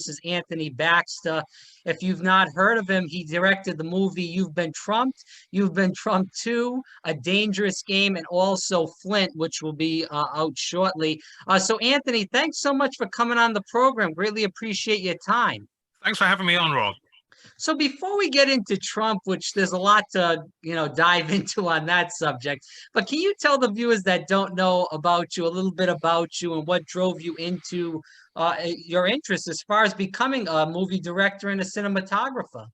This is Anthony Baxter. If you've not heard of him, he directed the movie You've Been Trumped 2, A Dangerous Game, and also Flint, which will be out shortly. So, Anthony, thanks so much for coming on the program. Greatly appreciate your time. Thanks for having me on, Rob. So before we get into Trump, which there's a lot to, dive into on that subject, but can you tell the viewers that don't know about you a little bit about you and what drove you into your interest as far as becoming a movie director and a cinematographer?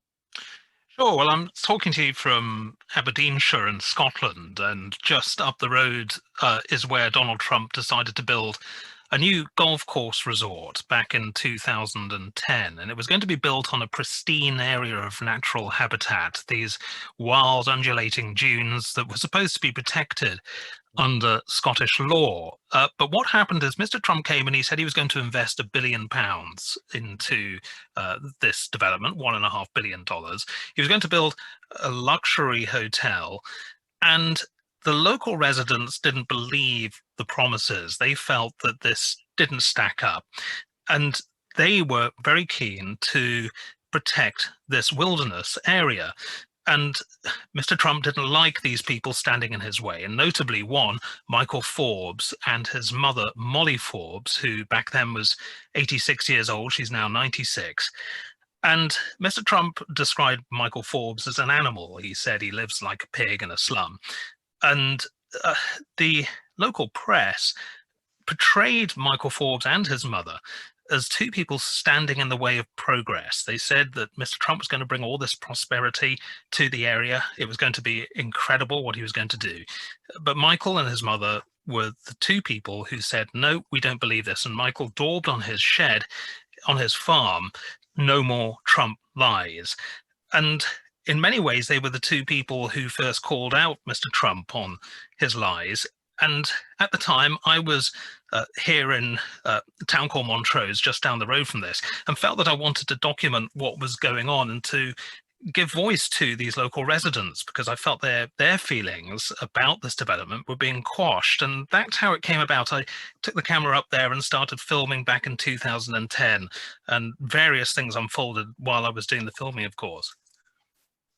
Sure, well, I'm talking to you from Aberdeenshire in Scotland, and just up the road is where Donald Trump decided to build a new golf course resort back in 2010, and it was going to be built on a pristine area of natural habitat, these wild undulating dunes that were supposed to be protected under Scottish law. But what happened is Mr. Trump came and he said he was going to invest £1 billion into this development, $1.5 billion. He was going to build a luxury hotel, and the local residents didn't believe the promises. They felt that this didn't stack up, and they were very keen to protect this wilderness area. And Mr. Trump didn't like these people standing in his way, and notably one, Michael Forbes, and his mother, Molly Forbes, who back then was 86 years old. She's now 96. And Mr. Trump described Michael Forbes as an animal. He said he lives like a pig in a slum. And the local press portrayed Michael Forbes and his mother as two people standing in the way of progress. They said that Mr. Trump was going to bring all this prosperity to the area. It was going to be incredible what he was going to do. But Michael and his mother were the two people who said, no, we don't believe this. And Michael daubed on his shed, on his farm, no more Trump lies. And in many ways, they were the two people who first called out Mr. Trump on his lies. And at the time, I was here in a town called Montrose, just down the road from this, and felt that I wanted to document what was going on and to give voice to these local residents, because I felt their feelings about this development were being quashed. And that's how it came about. I took the camera up there and started filming back in 2010, and various things unfolded while I was doing the filming, of course.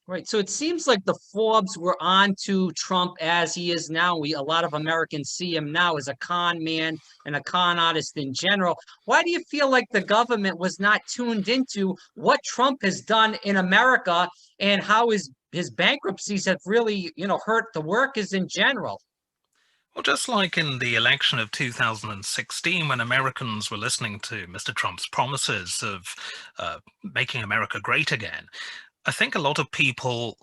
Right. So it seems like the Forbes were on to Trump as he is now. A lot of Americans see him now as a con man and a con artist in general. Why do you feel like the government was not tuned into what Trump has done in America and how his bankruptcies have really, hurt the workers in general? Well, just like in the election of 2016, when Americans were listening to Mr. Trump's promises of making America great again, I think a lot of people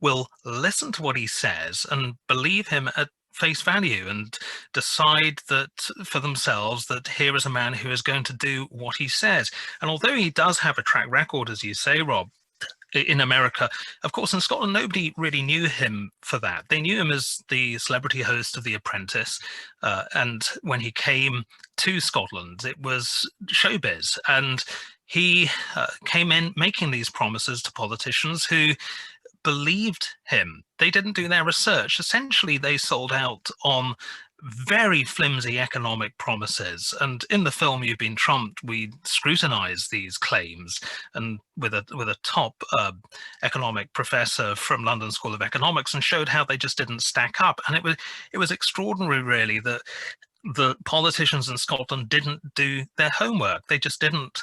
will listen to what he says and believe him at face value and decide that for themselves that here is a man who is going to do what he says. And although he does have a track record, as you say, Rob, in America, of course, in Scotland, nobody really knew him for that. They knew him as the celebrity host of The Apprentice. And when he came to Scotland, it was showbiz. And he came in making these promises to politicians who believed him. They didn't do their research. Essentially, they sold out on very flimsy economic promises. And in the film You've Been Trumped, we scrutinize these claims, and with a top economic professor from London School of Economics, and showed how they just didn't stack up. And it was extraordinary, really, that the politicians in Scotland didn't do their homework. They just didn't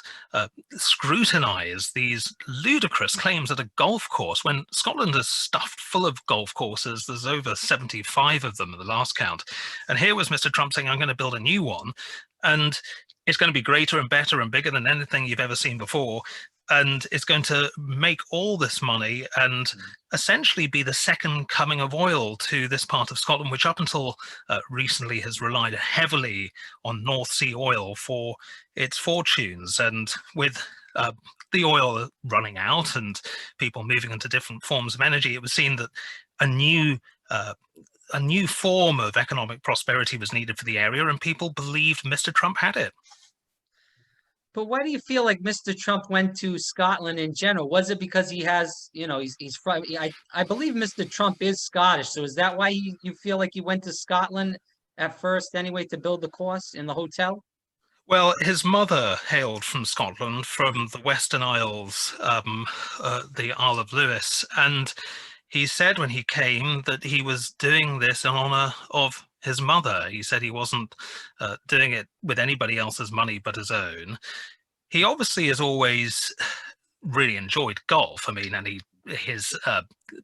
scrutinize these ludicrous claims at a golf course, when Scotland is stuffed full of golf courses. There's over 75 of them at the last count. And here was Mr. Trump saying, I'm going to build a new one, and it's going to be greater and better and bigger than anything you've ever seen before. And it's going to make all this money and essentially be the second coming of oil to this part of Scotland, which up until recently has relied heavily on North Sea oil for its fortunes. And with the oil running out and people moving into different forms of energy, it was seen that a new form of economic prosperity was needed for the area, and people believed Mr. Trump had it. But why do you feel like Mr. Trump went to Scotland in general? Was it because he has, he's from, I believe Mr. Trump is Scottish. So is that why you feel like he went to Scotland at first anyway to build the course in the hotel? Well, his mother hailed from Scotland, from the Western Isles, the Isle of Lewis, and he said when he came that he was doing this in honor of his mother. He said he wasn't doing it with anybody else's money but his own. He obviously has always really enjoyed golf. I mean, and his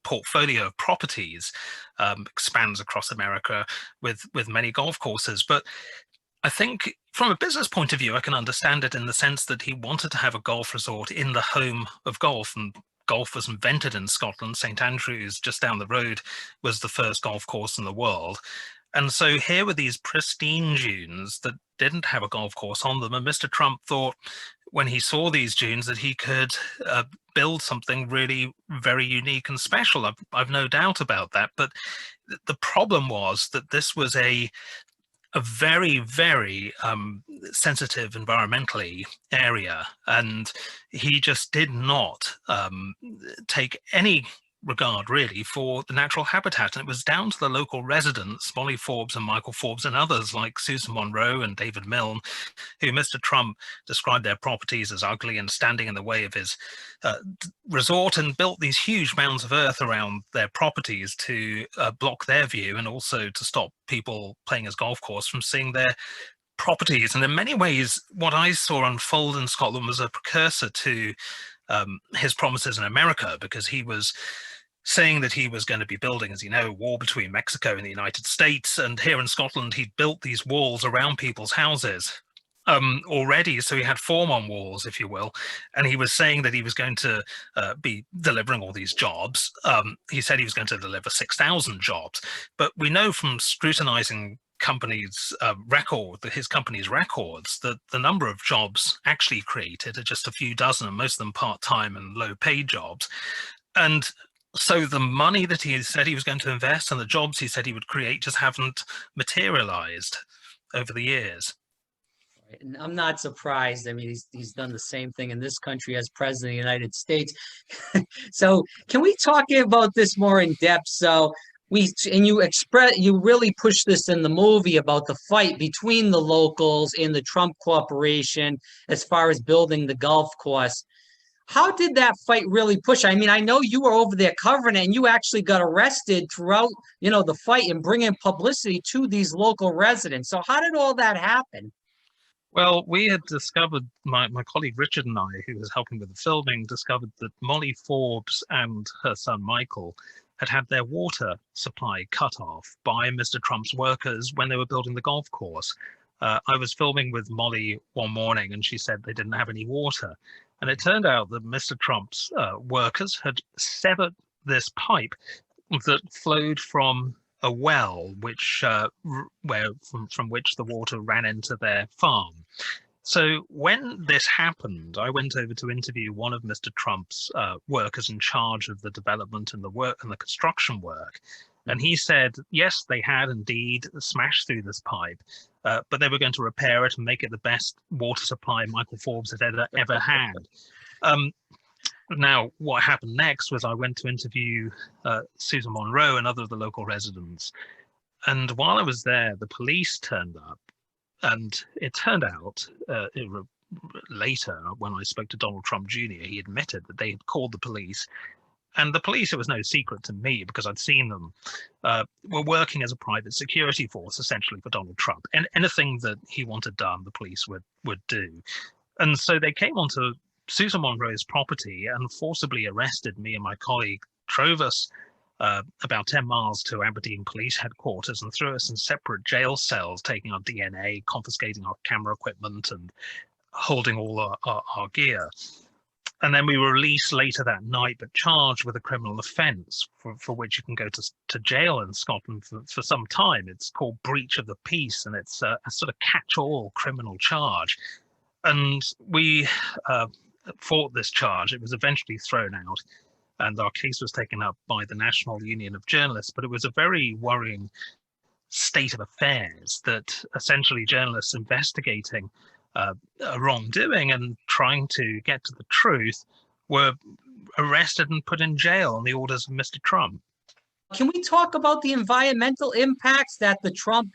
portfolio of properties expands across America with many golf courses. But I think from a business point of view, I can understand it in the sense that he wanted to have a golf resort in the home of golf, and golf was invented in Scotland. St Andrews, just down the road, was the first golf course in the world. And so here were these pristine dunes that didn't have a golf course on them. And Mr. Trump thought, when he saw these dunes, that he could build something really very unique and special. I've no doubt about that. But the problem was that this was a very, very sensitive environmentally area, and he just did not take any regard really for the natural habitat. And it was down to the local residents, Molly Forbes and Michael Forbes and others like Susan Monroe and David Milne, who Mr. Trump described their properties as ugly and standing in the way of his resort, and built these huge mounds of earth around their properties to block their view, and also to stop people playing his golf course from seeing their properties. And in many ways, what I saw unfold in Scotland was a precursor to his promises in America, because he was saying that he was going to be building, as you know, a wall between Mexico and the United States. And here in Scotland, he'd built these walls around people's houses already. So he had form on walls, if you will. And he was saying that he was going to be delivering all these jobs. He said he was going to deliver 6,000 jobs. But we know from scrutinizing his company's records, that the number of jobs actually created are just a few dozen, and most of them part-time and low-paid jobs. And so the money that he said he was going to invest and the jobs he said he would create just haven't materialized over the years. And I'm not surprised. I mean, he's done the same thing in this country as president of the United States. So can we talk about this more in depth? So you really push this in the movie about the fight between the locals and the Trump Corporation as far as building the golf course. How did that fight really push? I mean, I know you were over there covering it, and you actually got arrested throughout, the fight, and bringing publicity to these local residents. So how did all that happen? Well, we had discovered, my colleague Richard and I, who was helping with the filming, discovered that Molly Forbes and her son Michael had had their water supply cut off by Mr. Trump's workers when they were building the golf course. I was filming with Molly one morning, and she said they didn't have any water. And it turned out that Mr. Trump's workers had severed this pipe that flowed from a well, which from which the water ran into their farm. So when this happened, I went over to interview one of Mr. Trump's workers in charge of the development and the work and the construction work. And he said, yes, they had indeed smashed through this pipe, but they were going to repair it and make it the best water supply Michael Forbes had ever had. Now, what happened next was I went to interview Susan Monroe and other of the local residents. And while I was there, the police turned up. And it turned out later, when I spoke to Donald Trump Jr., he admitted that they had called the police. And the police, it was no secret to me because I'd seen them, were working as a private security force, essentially, for Donald Trump. And anything that he wanted done, the police would do. And so they came onto Susan Monroe's property and forcibly arrested me and my colleague, drove us about 10 miles to Aberdeen Police Headquarters and threw us in separate jail cells, taking our DNA, confiscating our camera equipment, and holding all our gear. And then we were released later that night, but charged with a criminal offence for which you can go to jail in Scotland for some time. It's called breach of the peace, and it's a sort of catch-all criminal charge. And we fought this charge. It was eventually thrown out, and our case was taken up by the National Union of Journalists. But it was a very worrying state of affairs that essentially journalists investigating a wrongdoing and trying to get to the truth were arrested and put in jail on the orders of Mr. Trump. Can we talk about the environmental impacts that the Trump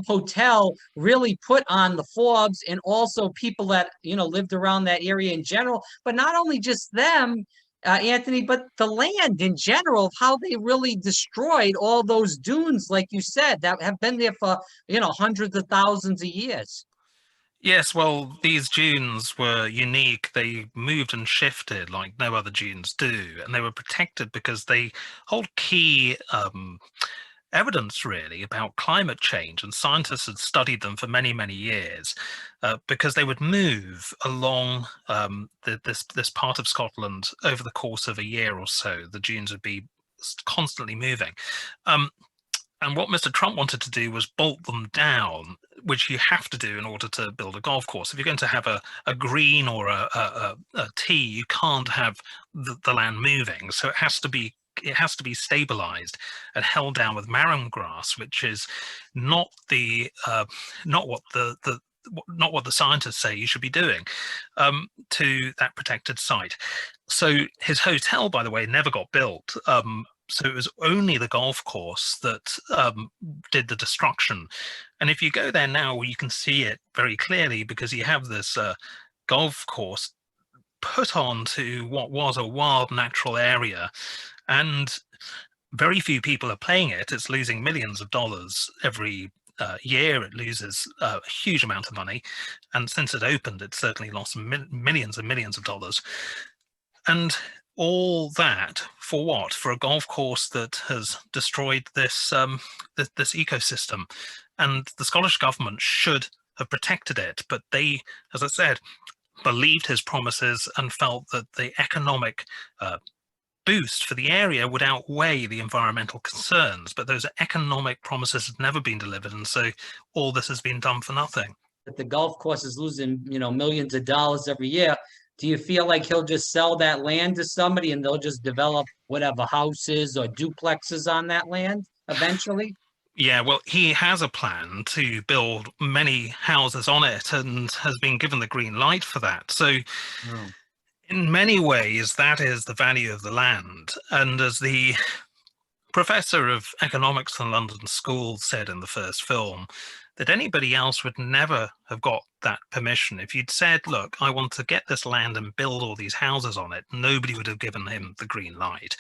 hotel really put on the Forbes and also people that lived around that area in general, but not only just them, Anthony, but the land in general, of how they really destroyed all those dunes, like you said, that have been there for hundreds of thousands of years. Yes, well, these dunes were unique. They moved and shifted like no other dunes do, and they were protected because they hold key evidence, really, about climate change. And scientists had studied them for many, many years because they would move along this part of Scotland over the course of a year or so. The dunes would be constantly moving. Um, and what Mr. Trump wanted to do was bolt them down, which you have to do in order to build a golf course. If you're going to have a green or a tee, you can't have the land moving. So it has to be stabilized and held down with marram grass, which is not the not what not what the scientists say you should be doing to that protected site. So his hotel, by the way, never got built. So it was only the golf course that did the destruction. And if you go there now, you can see it very clearly because you have this golf course put onto what was a wild natural area. And very few people are playing it. It's losing millions of dollars every year. It loses a huge amount of money. And since it opened, it's certainly lost millions and millions of dollars. And all that for what? For a golf course that has destroyed this this ecosystem. And the Scottish government should have protected it, but they, as I said, believed his promises and felt that the economic boost for the area would outweigh the environmental concerns. But those economic promises have never been delivered, and so all this has been done for nothing. That the golf course is losing, millions of dollars every year. Do you feel like he'll just sell that land to somebody and they'll just develop whatever houses or duplexes on that land eventually? Yeah, well, he has a plan to build many houses on it and has been given the green light for that. So Oh. in many ways, that is the value of the land. And as the professor of economics in London School said in the first film, that anybody else would never have got that permission. If you'd said, look, I want to get this land and build all these houses on it, nobody would have given him the green light.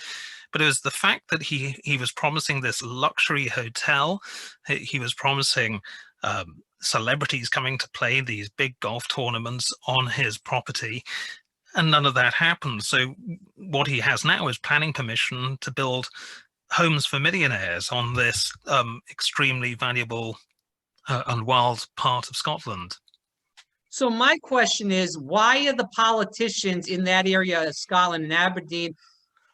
But it was the fact that he was promising this luxury hotel. He was promising celebrities coming to play these big golf tournaments on his property, and none of that happened. So what he has now is planning permission to build homes for millionaires on this extremely valuable and wild part of Scotland. So my question is, why are the politicians in that area of Scotland and Aberdeen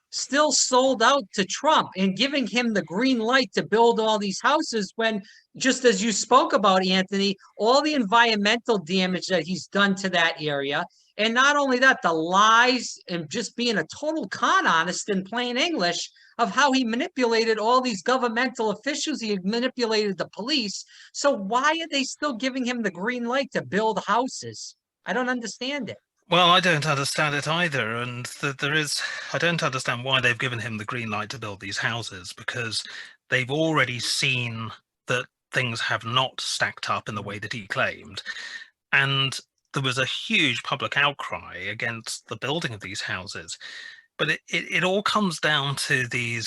still sold out to Trump and giving him the green light to build all these houses when, just as you spoke about, Anthony, all the environmental damage that he's done to that area? And not only that, the lies and just being a total con artist in plain English of how he manipulated all these governmental officials. He manipulated the police. So why are they still giving him the green light to build houses? I don't understand it. Well, I don't understand it either, and I don't understand why they've given him the green light to build these houses, because they've already seen that things have not stacked up in the way that he claimed. And there was a huge public outcry against the building of these houses. But it all comes down to the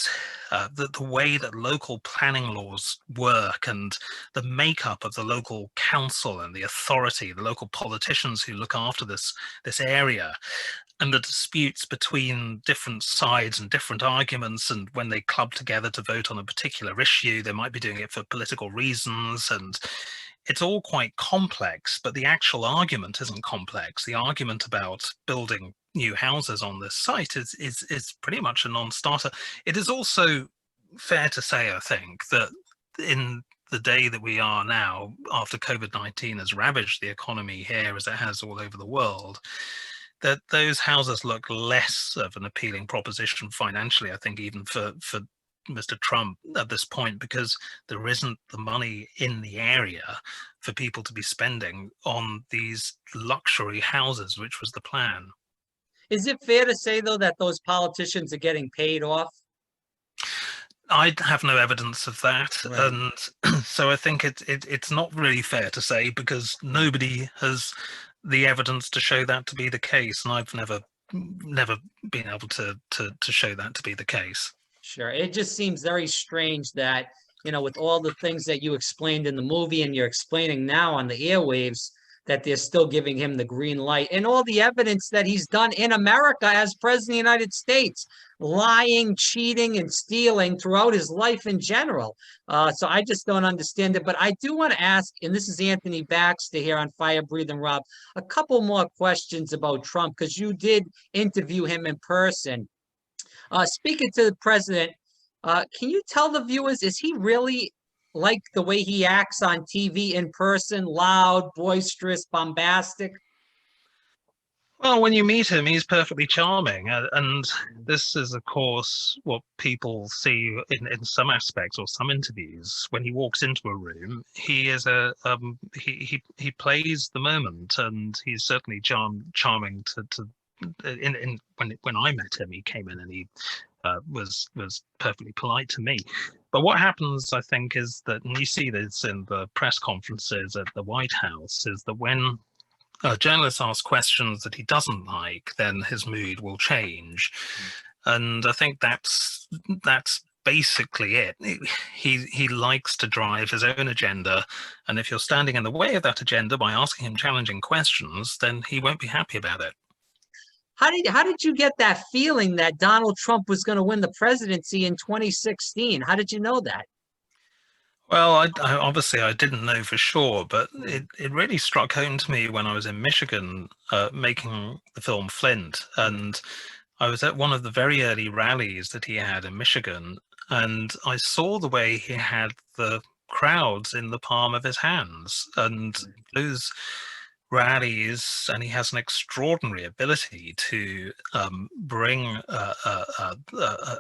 way that local planning laws work and the makeup of the local council and the authority, the local politicians who look after this area, and the disputes between different sides and different arguments. And when they club together to vote on a particular issue, they might be doing it for political reasons. And it's all quite complex, but the actual argument isn't complex. The argument about building new houses on this site is pretty much a non-starter. It is also fair to say, I think, that in the day that we are now, after COVID-19 has ravaged the economy here as it has all over the world, that those houses look less of an appealing proposition financially, I think, even for Mr. Trump at this point, because there isn't the money in the area for people to be spending on these luxury houses, which was the plan. Is it fair to say, though, that those politicians are getting paid off? I have no evidence of that, Right. and so I think it's not really fair to say, because nobody has the evidence to show that to be the case, and I've never been able to show that to be the case. Sure. It just seems very strange that, with all the things that you explained in the movie and you're explaining now on the airwaves, that they're still giving him the green light and all the evidence that he's done in America as president of the United States, lying, cheating, and stealing throughout his life in general. So I just don't understand it. But I do want to ask, and this is Anthony Baxter here on Fire Breathing Rob, a couple more questions about Trump, because you did interview him in person. Speaking to the president, can you tell the viewers, is he really like the way he acts on TV in person, loud, boisterous, bombastic? Well, when you meet him, he's perfectly charming, and this is, of course, what people see in some aspects or some interviews. When he walks into a room, he is he plays the moment, and he's certainly charming to in when I met him, he came in and he was perfectly polite to me. But what happens, I think, is that, and you see this in the press conferences at the White House, is that when journalists ask questions that he doesn't like, then his mood will change, and I think that's basically it. He likes to drive his own agenda, and if you're standing in the way of that agenda by asking him challenging questions, then he won't be happy about it. How did you get that feeling that Donald Trump was going to win the presidency in 2016? How did you know that? Well, obviously I didn't know for sure, but it really struck home to me when I was in Michigan making the film Flint, and I was at one of the very early rallies that he had in Michigan, and I saw the way he had the crowds in the palm of his hands, and those rallies, and he has an extraordinary ability to bring a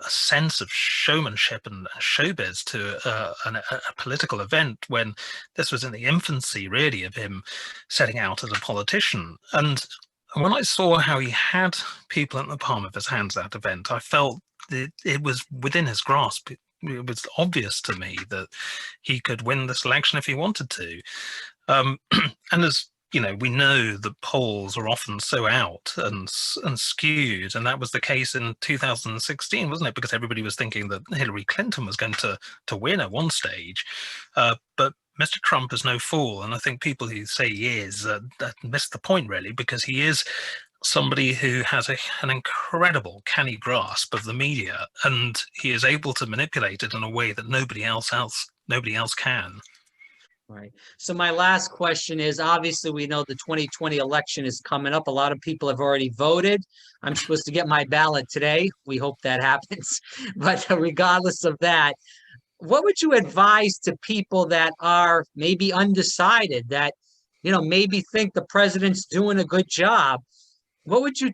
sense of showmanship and showbiz to a political event, when this was in the infancy, really, of him setting out as a politician. And when I saw how he had people in the palm of his hands at that event, I felt it was within his grasp. It was obvious to me that he could win this election if he wanted to. And as you know, we know that polls are often so out and skewed, and that was the case in 2016, wasn't it? Because everybody was thinking that Hillary Clinton was going to win at one stage, but Mr. Trump is no fool, and I think people who say he is that miss the point, really, because he is somebody who has an incredible canny grasp of the media, and he is able to manipulate it in a way that nobody else can. Right. So my last question is, obviously we know the 2020 election is coming up. A lot of people have already voted. I'm supposed to get my ballot today. We hope that happens. But regardless of that, what would you advise to people that are maybe undecided, that, maybe think the president's doing a good job? What would you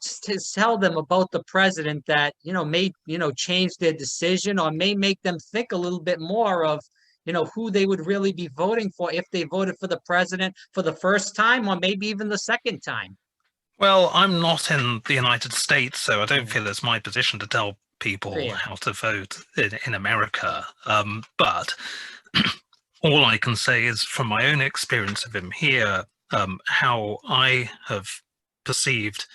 tell them about the president that, may, change their decision, or may make them think a little bit more of, who they would really be voting for if they voted for the president for the first time, or maybe even the second time? Well, I'm not in the United States, so I don't Right. feel it's my position to tell people Fair. how to vote in America. But all I can say is, from my own experience of him here, how I have perceived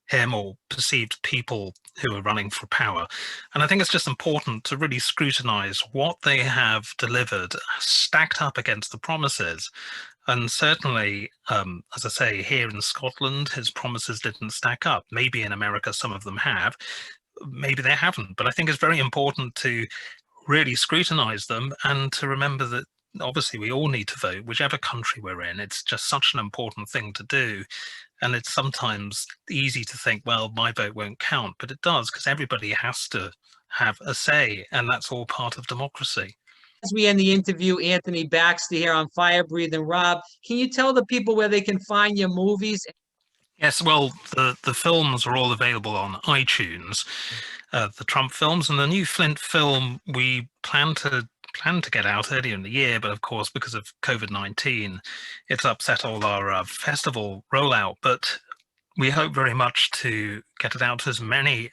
him, or perceived people who are running for power. And I think it's just important to really scrutinize what they have delivered, stacked up against the promises. And certainly, as I say, here in Scotland, his promises didn't stack up. Maybe in America, some of them have, maybe they haven't. But I think it's very important to really scrutinize them, and to remember that obviously we all need to vote, whichever country we're in. It's just such an important thing to do. And it's sometimes easy to think, well, my vote won't count, but it does, because everybody has to have a say, and that's all part of democracy. As we end the interview, Anthony Baxter here on Fire Breathing Rob, can you tell the people where they can find your movies? Yes, well, the films are all available on iTunes, the Trump films, and the new Flint film we plan to get out earlier in the year, but of course, because of COVID-19, it's upset all our festival rollout. But we hope very much to get it out to as many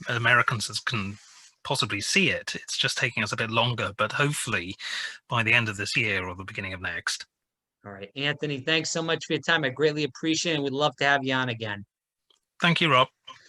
Americans as can possibly see it. It's just taking us a bit longer, but hopefully by the end of this year or the beginning of next. All right, Anthony, thanks so much for your time. I greatly appreciate it, and we'd love to have you on again. Thank you, Rob.